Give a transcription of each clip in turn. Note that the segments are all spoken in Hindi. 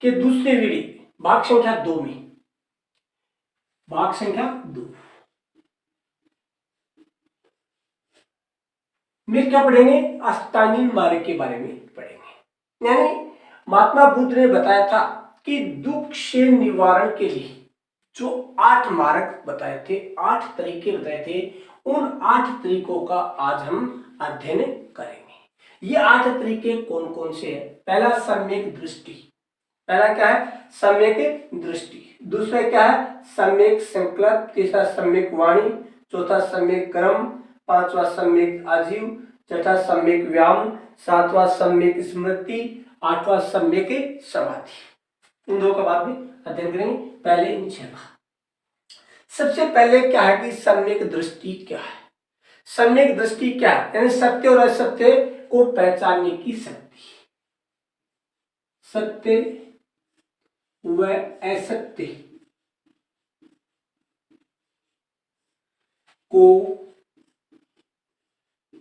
के दूसरे वीडियो भाग संख्या 2 में, भाग संख्या 2 में क्या पढ़ेंगे? अष्टांगीन मार्ग के बारे में पढ़ेंगे। यानी महात्मा बुद्ध ने बताया था कि दुख से निवारण के लिए जो 8 मार्ग बताए थे, 8 तरीके बताए थे, उन 8 तरीकों का आज हम अध्ययन करेंगे। ये 8 तरीके कौन कौन से हैं? पहला सम्यक दृष्टि, पहला क्या है? सम्यक दृष्टि। दूसरा क्या है? सम्यक संकल्प। तीसरा सम्यक वाणी। चौथा सम्यक कर्म। पांचवा सम्यक आजीव। छठा सम्यक व्यायाम। सातवां सम्यक स्मृति। आठवां सम्यक समाधि। इन दो का बाद में अध्ययन करेंगे, पहले इन 6 का। सबसे पहले क्या है कि सम्यक दृष्टि क्या है? सम्यक दृष्टि क्या है? यानी सत्य और असत्य को पहचानने की शक्ति, सत्य व असत्य को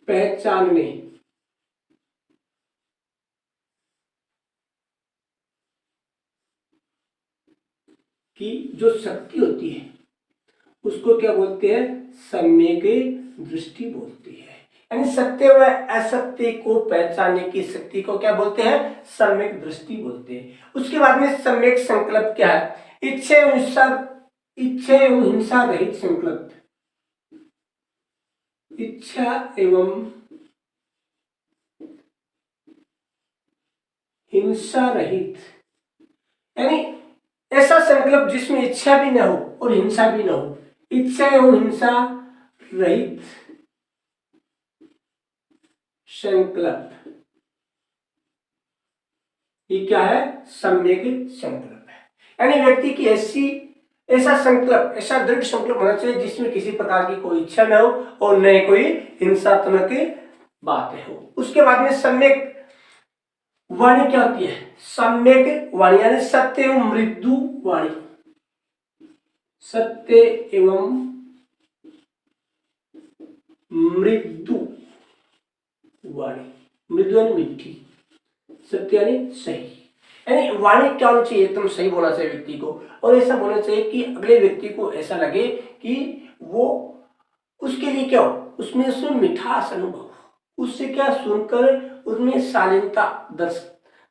पहचानने की जो शक्ति होती है उसको क्या बोलते हैं? सम्यक दृष्टि बोलते हैं। यानी सत्य व असत्य को पहचानने की शक्ति को क्या बोलते हैं? सम्यक दृष्टि बोलते हैं। उसके बाद में सम्यक संकल्प क्या है? इच्छा एवं हिंसा रहित संकल्प, इच्छा एवं हिंसा रहित, यानी ऐसा संकल्प जिसमें इच्छा भी न हो और हिंसा भी न हो। इच्छा एवं हिंसा रहित संकल्प, ये क्या है? सम्यक संकल्प है। यानी व्यक्ति की ऐसा संकल्प, ऐसा दृढ़ संकल्प होना चाहिए जिसमें किसी प्रकार की कोई इच्छा न हो और न कोई हिंसात्मक बातें हो। उसके बाद में सम्यक वाणी क्या होती है? सम्यक वाणी यानी सत्य एवं मृदु वाणी, सत्य एवं मृदु वाणी। मृदु यानी मीठी, सत्य यानी सही। यानी वाणी क्या होनी चाहिए? एकदम सही बोलना चाहिए व्यक्ति को, और ऐसा बोलना चाहिए कि अगले व्यक्ति को ऐसा लगे कि वो उसके लिए क्या हो, उसमें मिठास अनुभव हो, उससे क्या सुनकर उसमें शालीनता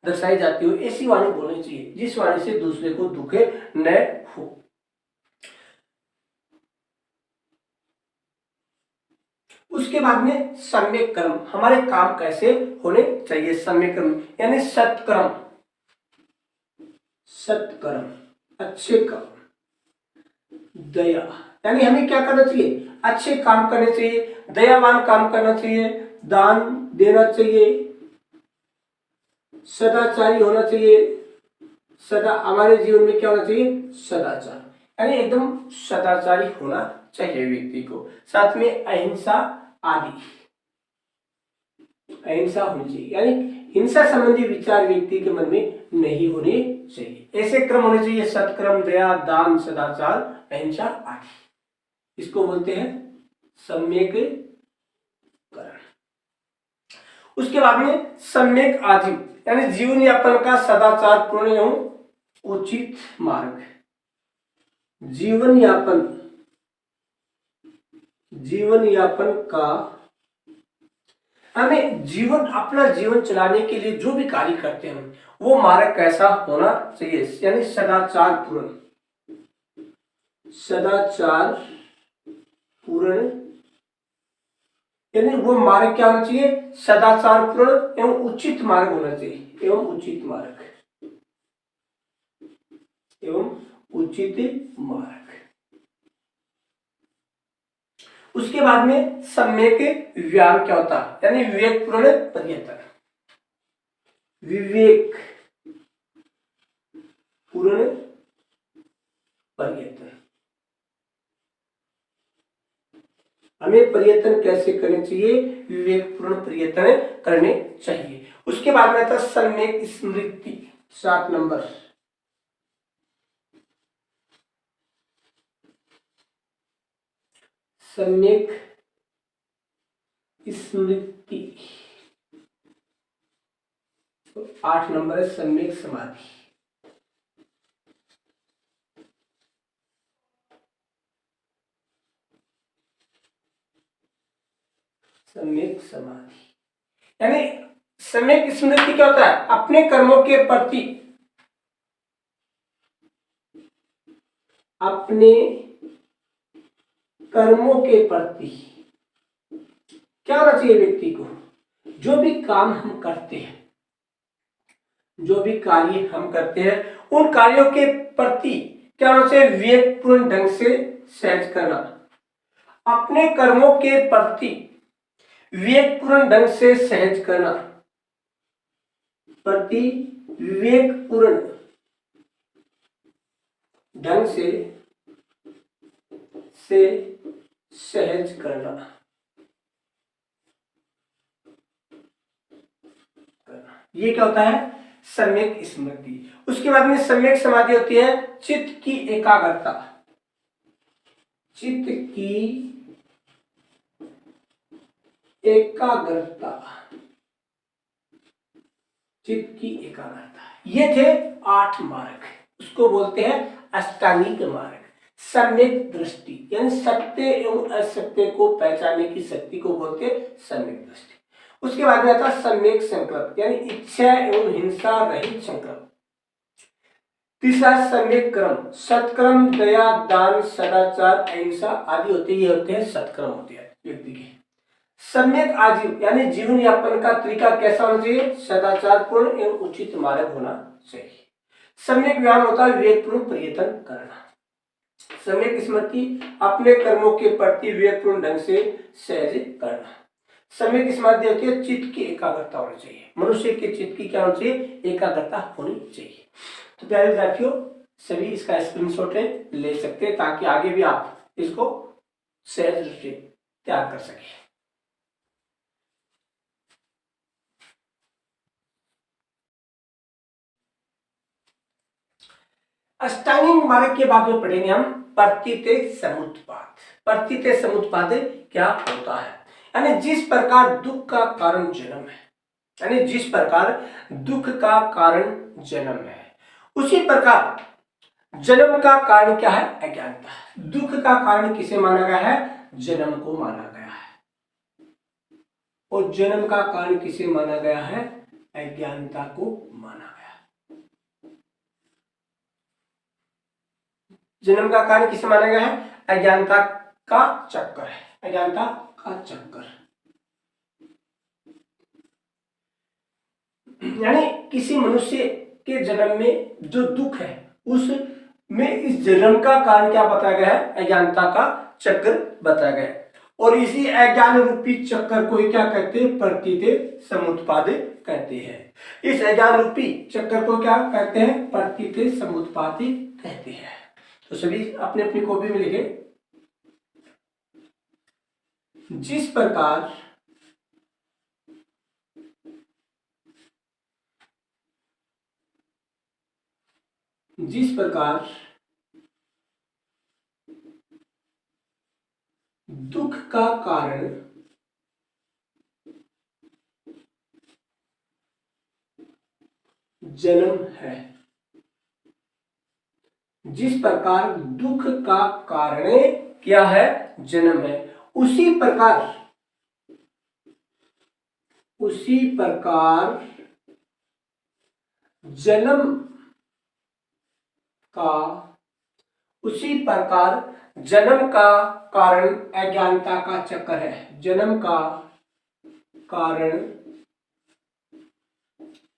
दर्शाई जाती हो। ऐसी वाणी बोलनी चाहिए जिस वाणी से दूसरे को दुख न हो। उसके बाद में सम्यक कर्म, हमारे काम कैसे होने चाहिए? सम्यक कर्म यानी सत्कर्म, सत्कर्म, अच्छे कर्म। दया यानी हमें क्या करना चाहिए? अच्छे काम करने चाहिए, दयावान काम करना चाहिए, दान देना चाहिए, सदाचारी होना चाहिए। सदा हमारे जीवन में क्या होना चाहिए? सदाचार, यानी एकदम सदाचारी होना चाहिए व्यक्ति को। साथ में अहिंसा आदि, अहिंसा होनी चाहिए, यानी हिंसा संबंधी विचार व्यक्ति के मन में नहीं होने चाहिए। ऐसे क्रम होने चाहिए: सत्कर्म, दया, दान, सदाचार, अहिंसा आदि। इसको बोलते हैं सम्यक करण। उसके बाद में सम्यक आजीव, यानी जीवन यापन का सदाचार पूर्ण एवं उचित मार्ग। जीवन यापन का, हमें अपना जीवन चलाने के लिए जो भी कार्य करते हैं वो मार्ग कैसा होना चाहिए? यानी सदाचार पूर्ण, सदाचार पूर्ण, यानी वो मार्ग क्या होना चाहिए? सदाचार पूर्ण एवं उचित मार्ग होना चाहिए, एवं उचित मार्ग, एवं उचित मार्ग। उसके बाद में सम्यक व्यायाम क्या होता है? यानी विवेकपूर्ण पर्यटन, विवेक पूर्ण पर्यटन। हमें पर्यटन कैसे करने चाहिए? विवेकपूर्ण पर्यटन करने चाहिए। उसके बाद में था सम्यक स्मृति, 7 नंबर। सम्यक स्मृति, 8 नंबर है सम्यक समाधि। सम्यक समाधि। यानी सम्यक स्मृति क्या होता है? अपने कर्मों के प्रति, अपने कर्मों के प्रति क्या होना चाहिए व्यक्ति को? जो भी काम हम करते हैं, जो भी कार्य हम करते हैं, उन कार्यों के प्रति क्या होना चाहिए? विवेकपूर्ण ढंग से सहज करना। अपने कर्मों के प्रति विवेकपूर्ण ढंग से सहज करना, प्रति विवेकपूर्ण ढंग से सहज करना। ये क्या होता है? सम्यक स्मृति। उसके बाद में सम्यक समाधि होती है चित्त की एकाग्रता। चित्त की एकाग्रता, चित्त की एकाग्रता। ये थे 8 मार्ग, उसको बोलते हैं अष्टांगिक मार्ग। सम्यक दृष्टि यानी सत्य एवं असत्य को पहचानने की शक्ति को बोलते हैं सम्यक दृष्टि। उसके बाद में आता है सम्यक संकल्प यानी इच्छा एवं हिंसा रहित संकल्प। तीसरा सम्यक कर्म, सत्कर्म, दया, दान, सदाचार, अहिंसा आदि होते हैं सत्कर्म होते हैं व्यक्ति के। सम्यक आजीव यानी जीवन यापन का तरीका कैसा होना चाहिए? सदाचार पूर्ण एवं उचित मार्ग होना चाहिए। सम्यक व्यायाम होता है विवेकपूर्ण प्रयत्न करना। सम्यक स्मृति अपने कर्मों के प्रति विवेकपूर्ण ढंग से सहज करना। सम्यक समाधि होती है चित्त की एकाग्रता होनी चाहिए। मनुष्य के चित्त की क्या होनी चाहिए? एकाग्रता होनी चाहिए। तो प्यारे विद्यार्थियों, सभी इसका स्क्रीनशॉट ले सकते हैं ताकि आगे भी आप इसको सहज रूप से तैयार कर सकें। अष्टांगिक मार्ग के बाद में पढ़ेंगे हम प्रतीते समुत्पाद। प्रतीते समुत्पाद क्या होता है? यानी जिस प्रकार दुख का कारण जन्म है, यानी जिस प्रकार दुख का कारण जन्म है, उसी प्रकार जन्म का कारण क्या है? अज्ञानता। दुख का कारण किसे माना गया है? जन्म को माना गया है। और जन्म का कारण किसे माना गया है? अज्ञानता को माना गया। जन्म का कारण किसे माना गया है? अज्ञानता का चक्कर है, अज्ञानता का चक्कर। यानी किसी मनुष्य के जन्म में जो दुख है उसमें इस जन्म का कारण क्या बताया गया है? अज्ञानता का चक्र बताया गया है। और इसी अज्ञान रूपी चक्कर को ही क्या कहते हैं? प्रतीते समुत्पाद कहते हैं। इस अज्ञान रूपी चक्कर को क्या कहते हैं? प्रतीते समुत्पाद कहते हैं। तो सभी अपने अपनी कॉपी में लिखे, जिस प्रकार दुख का कारण जन्म है, जिस प्रकार दुख का कारण क्या है? जन्म है, उसी प्रकार जन्म का कारण अज्ञानता का चक्कर है। जन्म का कारण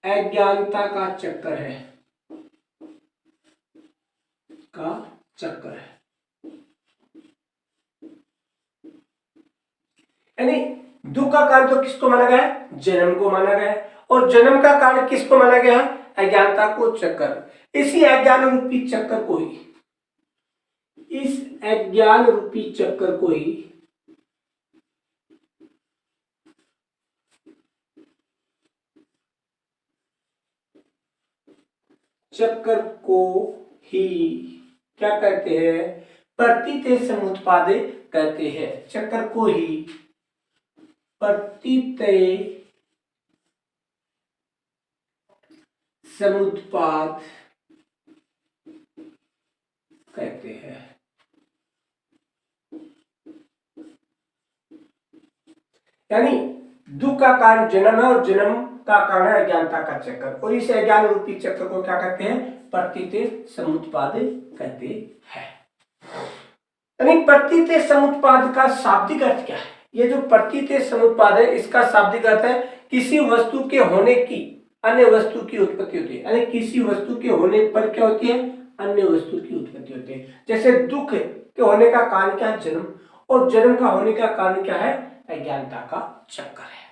अज्ञानता का चक्कर है, यानी दुख का कारण तो किसको माना गया है? जन्म को माना गया है। और जन्म का कारण किसको माना गया है? अज्ञानता को चक्कर। इसी अज्ञान रूपी चक्कर को ही क्या कहते हैं? प्रतीते समुत्पाद कहते हैं। चक्कर को ही प्रतीते समुत्पाद कहते हैं। यानी दुख का कारण जन्म है और जन्म का कारण है अज्ञानता का चक्कर, और इस अज्ञान रूपी चक्र को क्या कहते हैं? प्रतीत समुत्पाद कहते हैं। यानी प्रतीत समुत्पाद का शाब्दिक अर्थ क्या है? ये जो प्रतीत समुत्पाद है इसका शाब्दिक अर्थ है किसी वस्तु के होने की अन्य वस्तु की उत्पत्ति होती है। यानी किसी वस्तु के होने पर क्या होती है? अन्य वस्तु की उत्पत्ति होती है। जैसे दुख के होने का कारण क्या है? जन्म, और जन्म का होने का कारण क्या है? अज्ञानता का चक्कर है।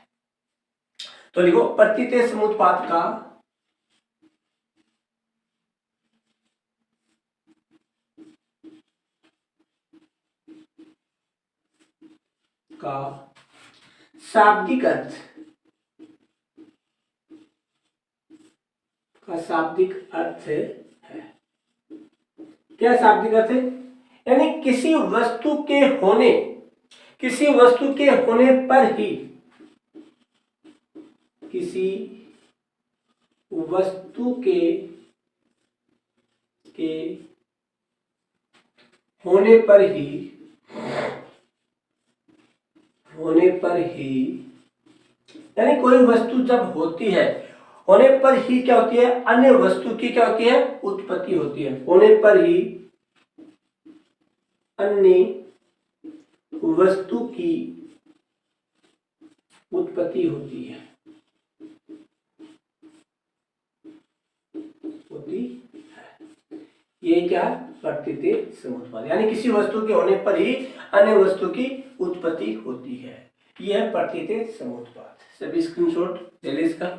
तो लिखो प्रतीत समुत्पाद का शाब्दिक अर्थ है। क्या शाब्दिक अर्थ है? यानी किसी वस्तु के होने पर ही, किसी वस्तु के होने पर ही यानी कोई वस्तु जब होती है, होने पर ही क्या होती है? अन्य वस्तु की क्या होती है? उत्पत्ति होती है। होने पर ही अन्य वस्तु की उत्पत्ति होती है। ये क्या? प्रतीत समुत्पाद, यानी किसी वस्तु के होने पर ही अन्य वस्तु की उत्पत्ति होती है। यह है प्रतीत समुत्पाद। सभी स्क्रीनशॉट ले लें इसका।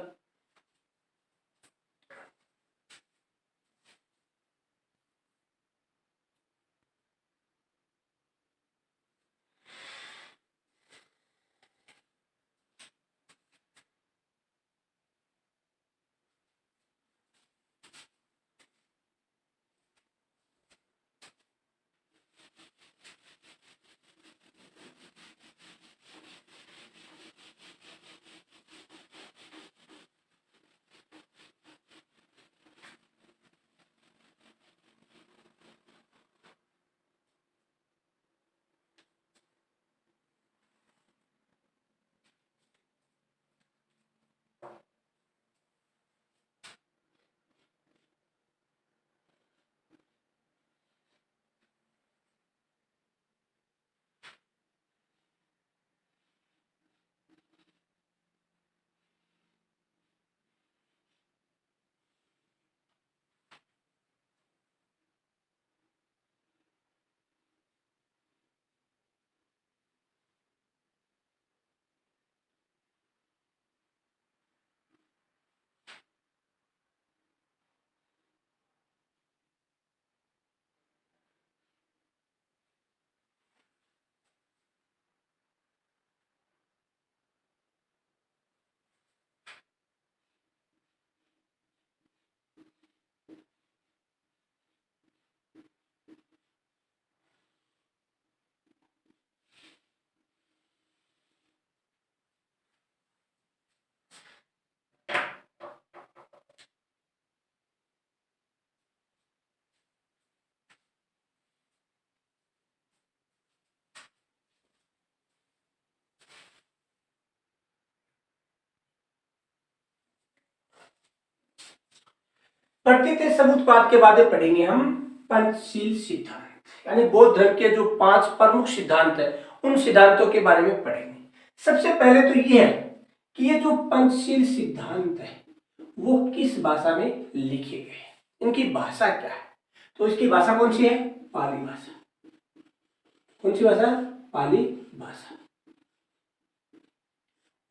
प्रतीत समुत्पाद के बाद पढ़ेंगे हम पंचशील सिद्धांत, यानी बौद्ध धर्म के जो 5 प्रमुख सिद्धांत है उन सिद्धांतों के बारे में पढ़ेंगे। सबसे पहले तो ये है कि ये जो पंचशील सिद्धांत है वो किस भाषा में लिखे गए, इनकी भाषा क्या है? तो इसकी भाषा कौन सी है? पाली भाषा। कौन सी भाषा? पाली भाषा।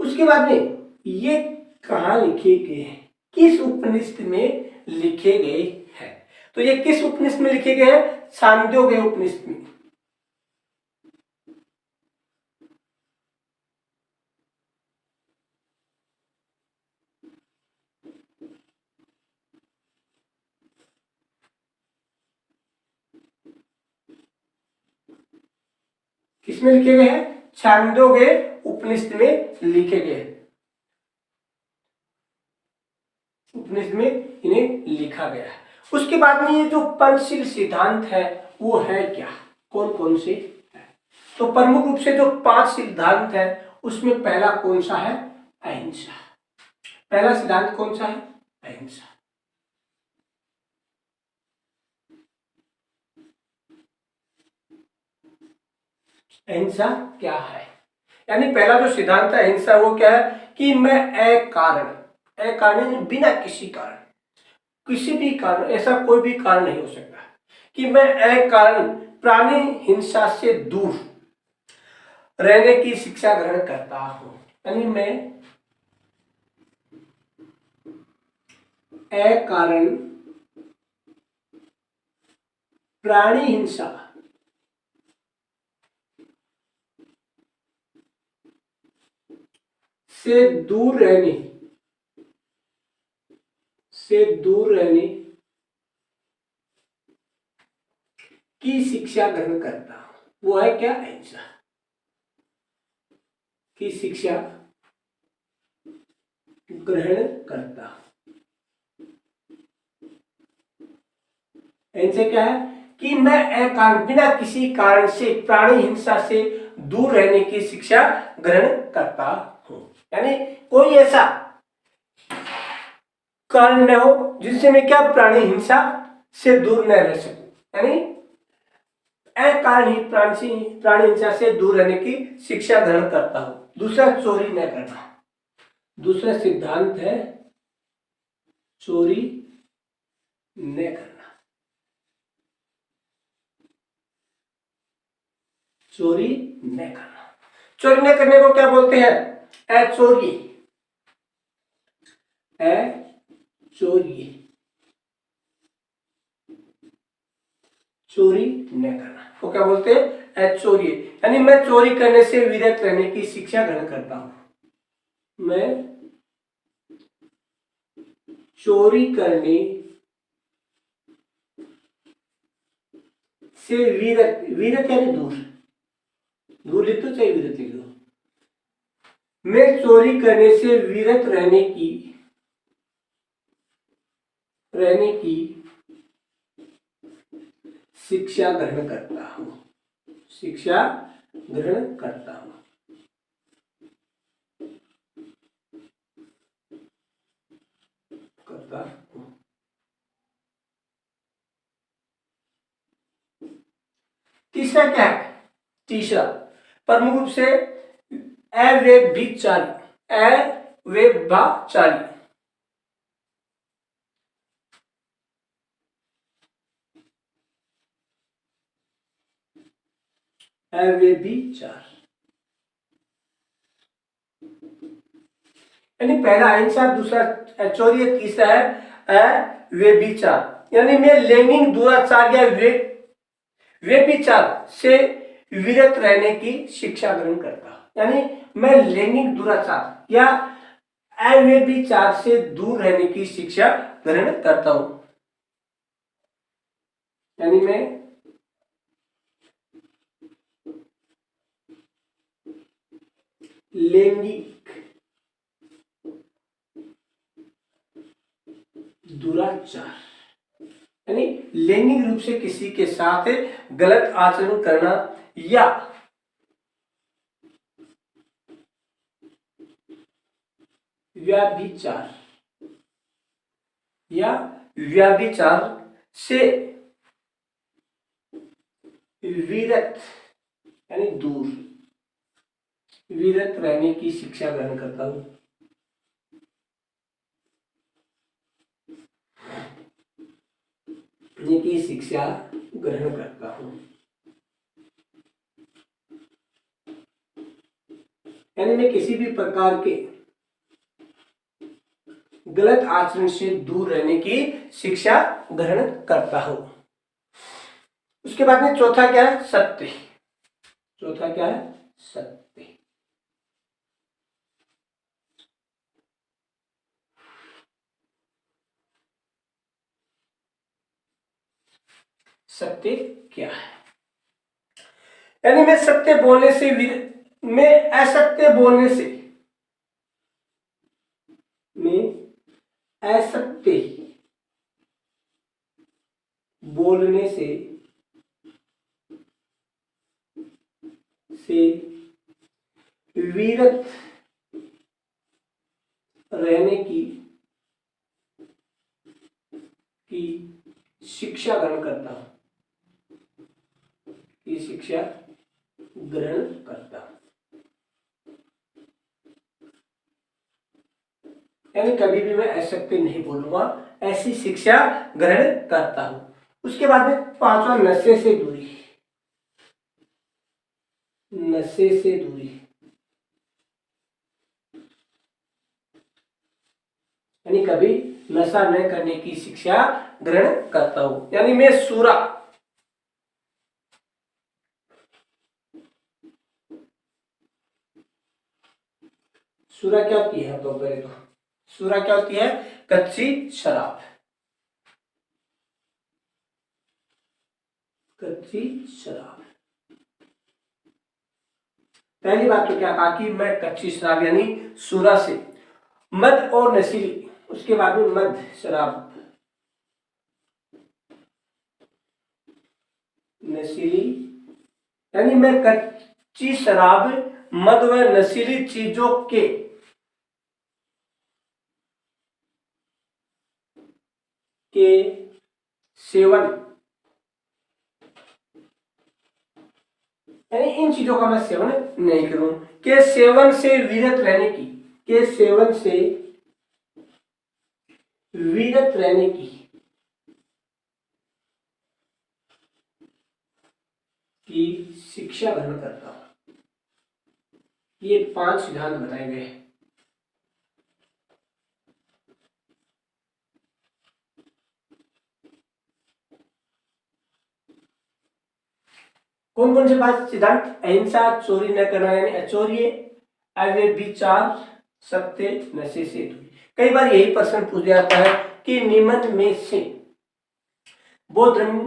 उसके बाद में ये कहाँ लिखे गए हैं, किस उपनिषद में लिखे गए हैं? तो ये किस उपनिषद में लिखे गए हैं? छांदोग्य उपनिषद में। किसमें लिखे गए हैं? छांदोग्य उपनिषद में लिखे गए। उपनिषद में इन्हें लिखा गया है। उसके बाद में ये जो पंचशील सिद्धांत है वो है क्या, कौन कौन से है? तो प्रमुख रूप से जो 5 सिद्धांत है उसमें पहला कौन सा है? अहिंसा। पहला सिद्धांत कौन सा है? अहिंसा। अहिंसा क्या है? यानी पहला जो सिद्धांत है अहिंसा, वो क्या है कि मैं अकारण बिना किसी कारण, किसी भी कारण, ऐसा कोई भी कारण नहीं हो सकता कि मैं अकारण प्राणी हिंसा से दूर रहने की शिक्षा ग्रहण करता हूं। यानी मैं अकारण प्राणी हिंसा से दूर रहने की शिक्षा ग्रहण करता हूं। वो है क्या? अहिंसा की शिक्षा ग्रहण करता हूं। अहिंसा क्या है कि मैं अकारण बिना किसी कारण से प्राणी हिंसा से दूर रहने की शिक्षा ग्रहण करता हूं। यानी कोई ऐसा कारण न हो जिससे मैं क्या प्राणी हिंसा से दूर न रह सकूं। यानी अकारण ही प्राणी हिंसा से दूर रहने की शिक्षा ग्रहण करता हूं। दूसरा, चोरी न करना। दूसरा सिद्धांत है चोरी न करना। चोरी न करना। चोरी न करने को क्या बोलते हैं? अचोरी। चोरी न करना को क्या बोलते हैं? अचोरी। यानी मैं चोरी करने से विरत रहने की शिक्षा ग्रहण करता हूं। मैं चोरी करने से विरत, विरत यानी दूर, दूर लिख तो चाहिए, विरत लिख दो। मैं चोरी करने से विरत रहने की शिक्षा ग्रहण करता हूं। शिक्षा ग्रहण करता हूं। तीसरा क्या है? तीसरा प्रमुख रूप से अव्यभिचारी। अव्यभिचारी अव्यभिचार यानी पहला अहिंसा, दूसरा चौर्य, तीसरा है अव्यभिचार। यानी मैं लैंगिक दुराचार या व्यभिचार से विरत रहने की शिक्षा ग्रहण करता हूं। यानी मैं लैंगिक दुराचार या अव्यभिचार से दूर रहने की शिक्षा ग्रहण करता हूं। यानी मैं लैंगिक दुराचार यानी लैंगिक रूप से किसी के साथ गलत आचरण करना या व्यभिचार से विरत यानी दूर, विरत रहने की शिक्षा ग्रहण करता हूं। की शिक्षा ग्रहण करता हूं। यानी मैं किसी भी प्रकार के गलत आचरण से दूर रहने की शिक्षा ग्रहण करता हूं। उसके बाद में चौथा क्या है? सत्य। चौथा क्या है? सत्य। सत्य क्या है? यानी मैं सत्य बोलने से मैं असत्य बोलने से मैं असत्य बोलने से विरत रहने की शिक्षा ग्रहण करता हूं, की शिक्षा ग्रहण करता हूं। यानी कभी भी मैं असत्य नहीं बोलूंगा, ऐसी शिक्षा ग्रहण करता हूं। उसके बाद में पांचवा, नशे से दूरी। नशे से दूरी यानी कभी नशा न करने की शिक्षा ग्रहण करता हूं। यानी मैं सूरा क्या होती है, तो पहले तो सूरा क्या होती है, कच्ची शराब। कच्ची शराब, पहली बात तो क्या कहा कि मैं कच्ची शराब यानी सूरा से, मद और नशीली, उसके बाद में मद शराब, नशीली यानी मैं कच्ची शराब, मद व नशीली चीजों के सेवन, यानी इन चीजों का मैं सेवन नहीं करूं, के सेवन से विरत रहने की, के सेवन से विरत रहने की शिक्षा ग्रहण करता हूं। ये 5 सिद्धांत बताए गए हैं। कौन कौन से 5 सिद्धांत? अहिंसा, चोरी न करना यानी अचौर्य, अव्यभिचार, सत्य, नशे से दूरी। कई बार यही प्रश्न पूछ जाता है कि निम्न में से बौद्ध धर्म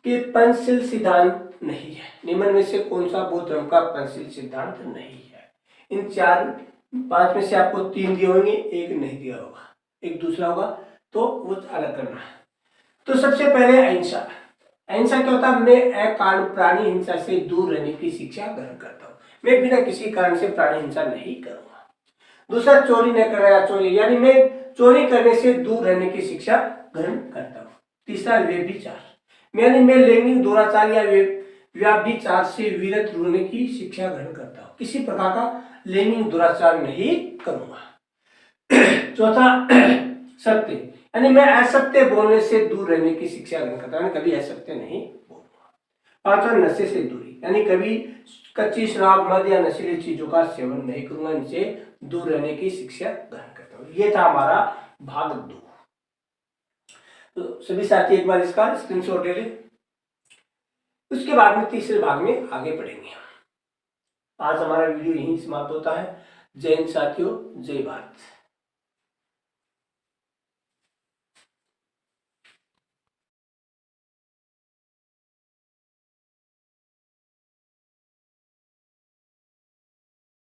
के पंचशील सिद्धांत नहीं है, निम्न में से कौन सा बौद्ध धर्म का पंचशील सिद्धांत नहीं है? इन 4-5 में से आपको 3 दिए होंगे, एक नहीं दिया होगा, एक दूसरा होगा, तो वो अलग करना है। तो सबसे पहले अहिंसा। अहिंसा क्या होता है? मैं अकारण प्राणी हिंसा से दूर रहने की शिक्षा ग्रहण करता हूँ, मैं बिना किसी कारण से प्राणी हिंसा नहीं करूंगा। दूसरा, चोरी न करना, चोरी यानी मैं चोरी करने से दूर रहने की शिक्षा ग्रहण करता हूँ। तीसरा, व्यभिचार यानी मैं लैंगिक दुराचार या व्यभिचार से विरत रहने की शिक्षा ग्रहण करता हूँ, किसी प्रकार का लैंगिक दुराचार नहीं करूंगा। चौथा, सत्य यानी मैं असत्य बोलने से दूर रहने की शिक्षा ग्रहण करता हूं, कभी असत्य नहीं बोलूंगा। पांचवा, नशे से दूरी यानी कभी कच्ची शराब, मद या नशीली चीजों का सेवन नहीं करूंगा, इनसे दूर रहने की शिक्षा ग्रहण करता हूं। ये था हमारा भाग 2। तो सभी साथी एक बार इसका स्क्रीनशॉट ले लें, उसके बाद में तीसरे भाग में आगे बढ़ेंगे। आज हमारा वीडियो यहीं समाप्त होता है। जय हिंद साथियों, जय भारत।